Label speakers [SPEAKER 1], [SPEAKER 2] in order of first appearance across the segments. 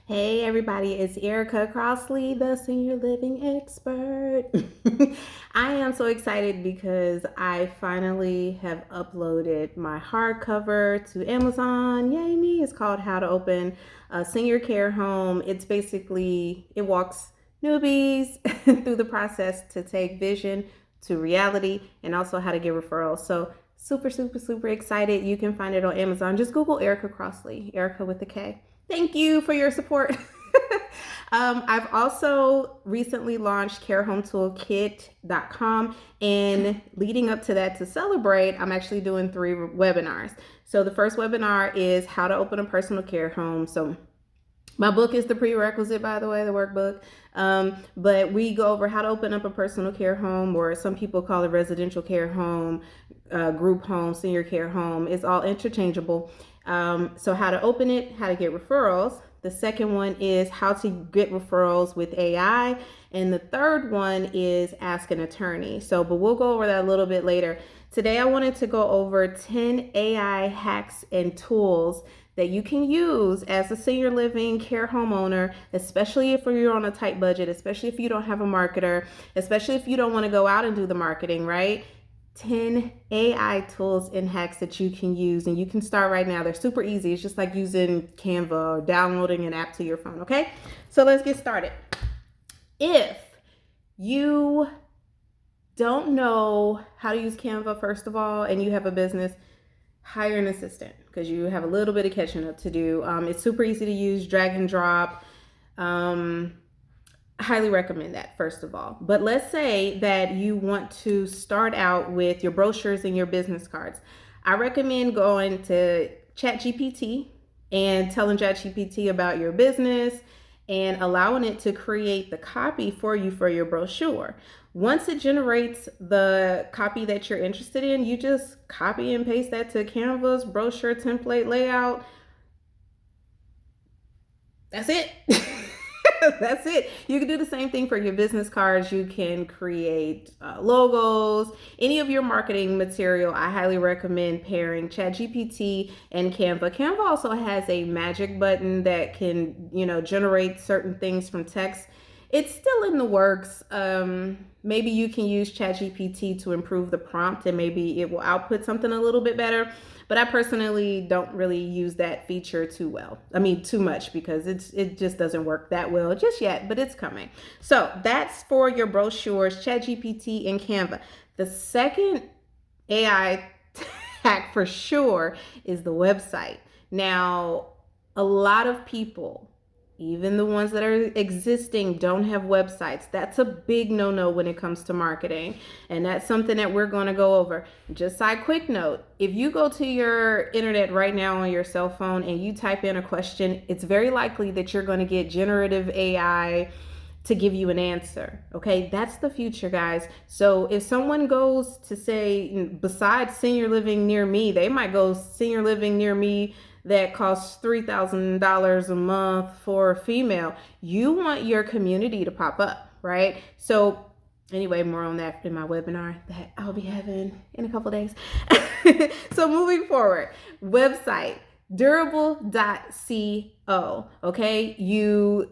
[SPEAKER 1] Hey everybody, it's Erica Crossley, the senior living expert. I am so excited because I finally have uploaded my hardcover to Amazon. Yay me! It's called How to Open a Senior Care Home. It walks newbies through the process to take vision to reality and also how to get referrals. So super excited. You can find it on Amazon. Just Google Erica Crossley, Erica with a K. Thank you for your support. I've also recently launched carehometoolkit.com, and leading up to that, to celebrate, I'm actually doing 3 webinars. So the first webinar is how to open a personal care home. So my book is the prerequisite, by the way, the workbook. But we go over how to open up a personal care home, or some people call it residential care home, group home, senior care home. It's all interchangeable. So how to open it, how to get referrals. The second one is how to get referrals with AI. And the third one is ask an attorney. But we'll go over that a little bit later. Today, I wanted to go over 10 AI hacks and tools that you can use as a senior living care homeowner, especially if you're on a tight budget, especially if you don't have a marketer, especially if you don't want to go out and do the marketing, right? 10 AI tools and hacks that you can use, and you can start right now. They're super easy. It's just like using Canva or downloading an app to your phone, okay? So let's get started. If you don't know how to use Canva, first of all, and you have a business, hire an assistant because you have a little bit of catching up to do. It's super easy to use, drag and drop. Highly recommend that, first of all. But let's say that you want to start out with your brochures and your business cards. I recommend going to ChatGPT and telling ChatGPT about your business and allowing it to create the copy for you for your brochure. Once it generates the copy that you're interested in, you just copy and paste that to Canva's brochure template layout. That's it. That's it. You can do the same thing for your business cards. You can create logos, any of your marketing material. I highly recommend pairing ChatGPT and Canva. Canva also has a magic button that can, generate certain things from text. It's still in the works. Maybe you can use ChatGPT to improve the prompt, and maybe it will output something a little bit better. But I personally don't really use that feature too much, because it just doesn't work that well just yet, but it's coming. So that's for your brochures, ChatGPT and Canva. The second AI hack for sure is the website. Now, a lot of people, even the ones that are existing, don't have websites. That's a big no-no when it comes to marketing. And that's something that we're going to go over. Just side quick note, if you go to your internet right now on your cell phone and you type in a question, it's very likely that you're going to get generative AI to give you an answer. Okay, that's the future, guys. So if someone goes to say, besides senior living near me, they might go senior living near me that costs $3,000 a month for a female. You want your community to pop up, right? So anyway, more on that in my webinar that I'll be having in a couple days. So moving forward, website, durable.co. Okay,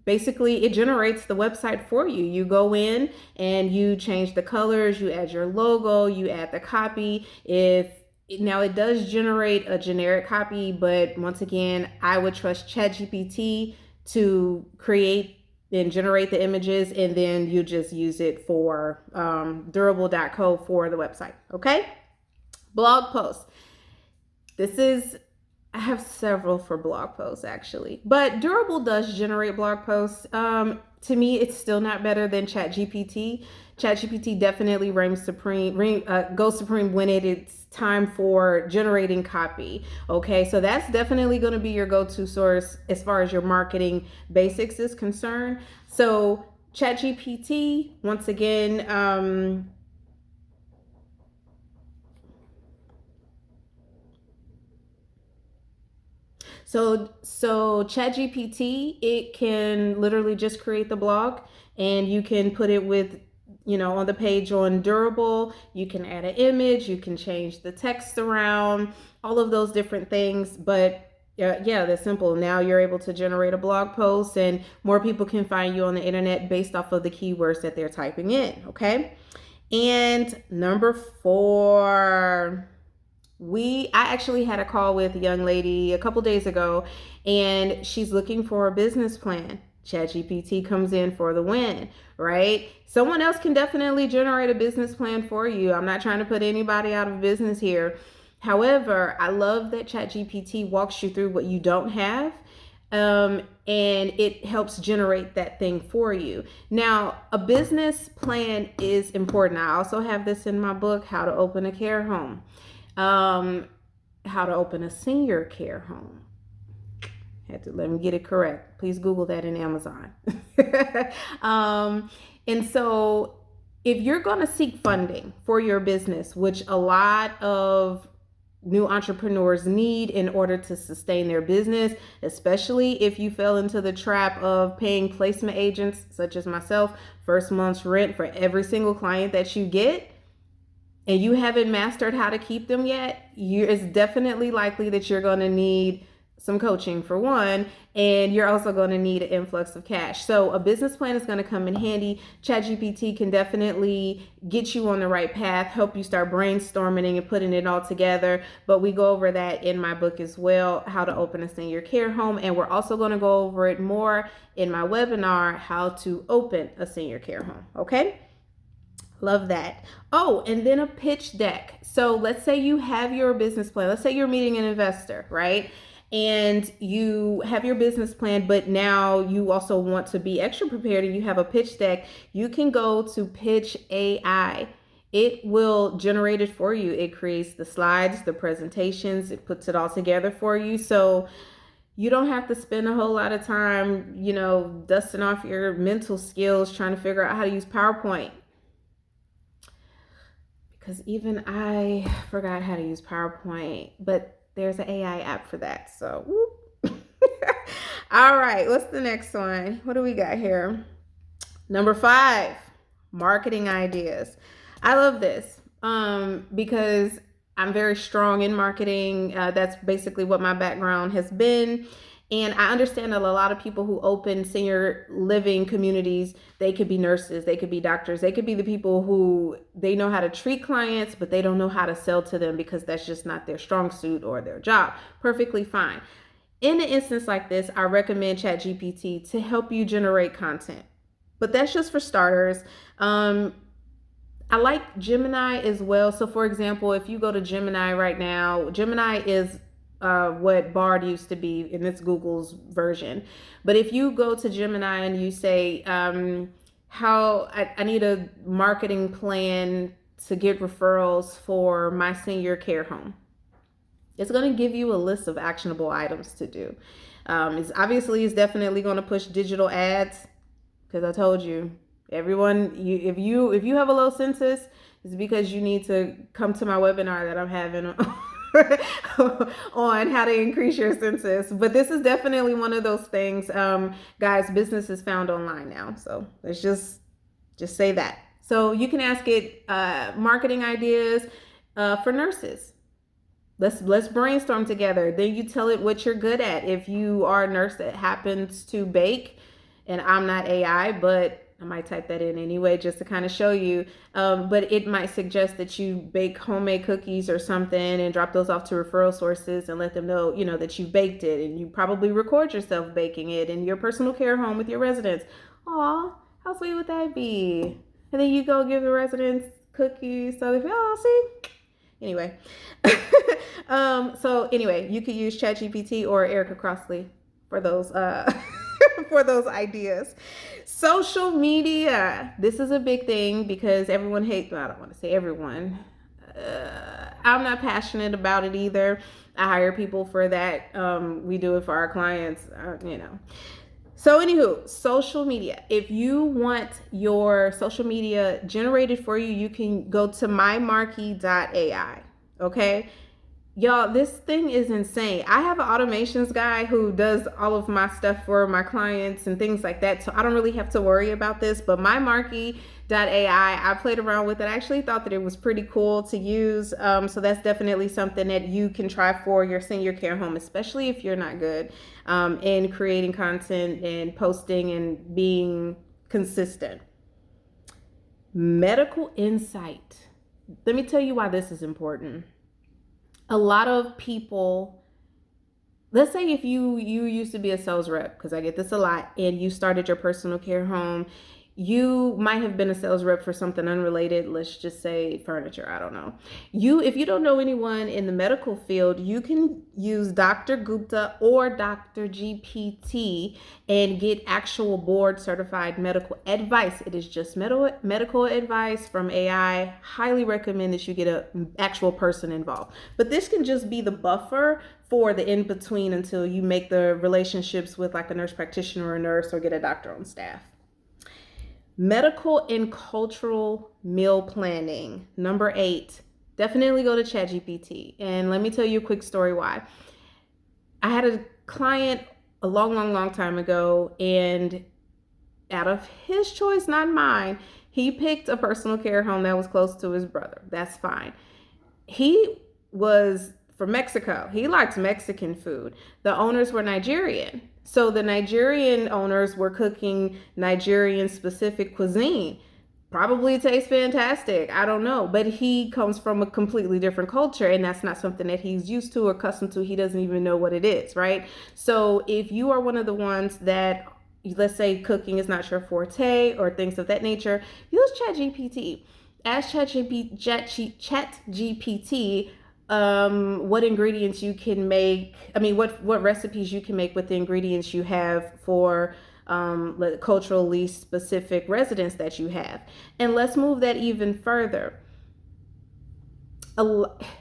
[SPEAKER 1] basically, it generates the website for you. You go in and you change the colors, you add your logo, you add the copy. Now it does generate a generic copy, but once again, I would trust ChatGPT to create and generate the images, and then you just use it for durable.co for the website. Okay? Blog posts. I have several for blog posts actually, but Durable does generate blog posts. To me, it's still not better than ChatGPT. ChatGPT definitely goes supreme when it's time for generating copy. Okay, so that's definitely going to be your go-to source as far as your marketing basics is concerned. So ChatGPT, once again, So ChatGPT, it can literally just create the blog, and you can put it with, on the page on Durable. You can add an image, you can change the text around, all of those different things. But Yeah, that's simple. Now you're able to generate a blog post and more people can find you on the internet based off of the keywords that they're typing in. Okay. And number 4, I actually had a call with a young lady a couple days ago, and she's looking for a business plan. ChatGPT comes in for the win, right? Someone else can definitely generate a business plan for you. I'm not trying to put anybody out of business here. However, I love that ChatGPT walks you through what you don't have, and it helps generate that thing for you. Now, a business plan is important. I also have this in my book, How to Open a Care Home, how to open a senior care home. Had to let me get it correct. Please Google that in Amazon. And so if you're going to seek funding for your business, which a lot of new entrepreneurs need in order to sustain their business, especially if you fell into the trap of paying placement agents such as myself first month's rent for every single client that you get, and you haven't mastered how to keep them yet, it's definitely likely that you're going to need some coaching for one, and you're also going to need an influx of cash. So a business plan is going to come in handy. ChatGPT can definitely get you on the right path, help you start brainstorming and putting it all together. But we go over that in my book as well, How to Open a Senior Care Home. And we're also going to go over it more in my webinar, How to Open a Senior Care Home. Okay? Love that. Oh, and then a pitch deck. So let's say you have your business plan. Let's say you're meeting an investor, right? And you have your business plan, but now you also want to be extra prepared and you have a pitch deck. You can go to Pitch AI. It will generate it for you. It creates the slides, the presentations, it puts it all together for you. So you don't have to spend a whole lot of time, dusting off your mental skills trying to figure out how to use PowerPoint. Because even I forgot how to use PowerPoint, but there's an AI app for that. So, all right, what's the next one? What do we got here? Number 5, marketing ideas. I love this because I'm very strong in marketing. That's basically what my background has been. And I understand that a lot of people who open senior living communities, they could be nurses, they could be doctors, they could be the people who they know how to treat clients, but they don't know how to sell to them because that's just not their strong suit or their job. Perfectly fine. In an instance like this, I recommend ChatGPT to help you generate content. But that's just for starters. I like Gemini as well. So for example, if you go to Gemini right now, Gemini is what Bard used to be, and it's Google's version. But if you go to Gemini and you say, I need a marketing plan to get referrals for my senior care home, it's going to give you a list of actionable items to do. It's definitely going to push digital ads, because I told you, everyone, if you have a low census, it's because you need to come to my webinar that I'm having on how to increase your census. But this is definitely one of those things, guys. Business is found online now, so let's just say that. So you can ask it marketing ideas for nurses. Let's brainstorm together. Then you tell it what you're good at. If you are a nurse that happens to bake, and I'm not AI, but I might type that in anyway just to kind of show you. But it might suggest that you bake homemade cookies or something and drop those off to referral sources and let them know, that you baked it, and you probably record yourself baking it in your personal care home with your residents. Aw, how sweet would that be? And then you go give the residents cookies so they feel, see? Anyway. So anyway, you could use ChatGPT or Erica Crossley for those for those ideas. Social media. This is a big thing because everyone hates, well, I don't want to say everyone. I'm not passionate about it either. I hire people for that. We do it for our clients, So anywho, social media. If you want your social media generated for you, you can go to mymarkey.ai. Okay? Y'all, this thing is insane. I have an automations guy who does all of my stuff for my clients and things like that. So I don't really have to worry about this. But MyMarky.ai, I played around with it. I actually thought that it was pretty cool to use. So that's definitely something that you can try for your senior care home, especially if you're not good in creating content and posting and being consistent. Medical insight. Let me tell you why this is important. A lot of people, let's say if you used to be a sales rep, because I get this a lot, and you started your personal care home, you might have been a sales rep for something unrelated. Let's just say furniture. I don't know. If you don't know anyone in the medical field, you can use Dr. Gupta or Dr. GPT and get actual board certified medical advice. It is just medical advice from AI. Highly recommend that you get an actual person involved. But this can just be the buffer for the in between until you make the relationships with like a nurse practitioner or a nurse or get a doctor on staff. Medical and cultural meal planning. Number 8, definitely go to ChatGPT. And let me tell you a quick story why. I had a client a long time ago, and out of his choice, not mine, he picked a personal care home that was close to his brother. That's fine. He was from Mexico. He likes Mexican food. The owners were Nigerian. So the Nigerian owners were cooking Nigerian specific cuisine. Probably tastes fantastic. I don't know. But he comes from a completely different culture, and that's not something that he's used to or accustomed to. He doesn't even know what it is, right? So if you are one of the ones that, let's say cooking is not your forte or things of that nature, use ChatGPT. Ask ChatGPT what ingredients you can make. What recipes you can make with the ingredients you have for culturally specific residents that you have. And let's move that even further.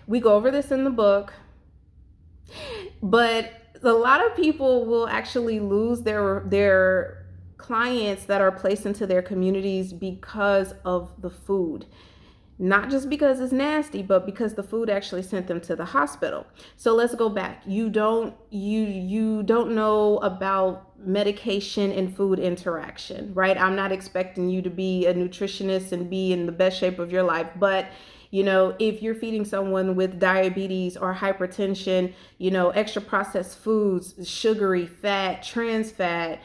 [SPEAKER 1] We go over this in the book, but a lot of people will actually lose their clients that are placed into their communities because of the food. Not just because it's nasty, but because the food actually sent them to the hospital. So let's go back. You don't know about medication and food interaction, right? I'm not expecting you to be a nutritionist and be in the best shape of your life, but if you're feeding someone with diabetes or hypertension, extra processed foods, sugary, fat, trans fat,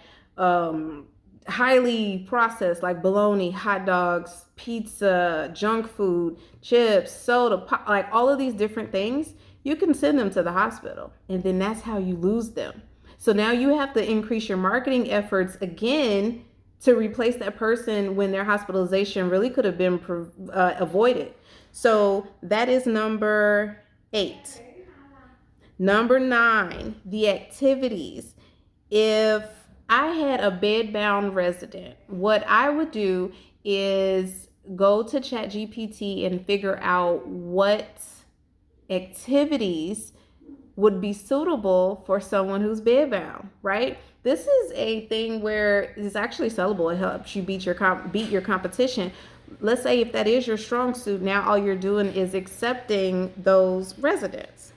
[SPEAKER 1] highly processed like bologna, hot dogs, pizza, junk food, chips, soda, pop, like all of these different things, you can send them to the hospital. And then that's how you lose them. So now you have to increase your marketing efforts again to replace that person when their hospitalization really could have been avoided. So that is number 8. Number 9, the activities. If I had a bedbound resident, what I would do is go to ChatGPT and figure out what activities would be suitable for someone who's bedbound, right? This is a thing where it's actually sellable. It helps you beat your competition. Let's say if that is your strong suit, now all you're doing is accepting those residents.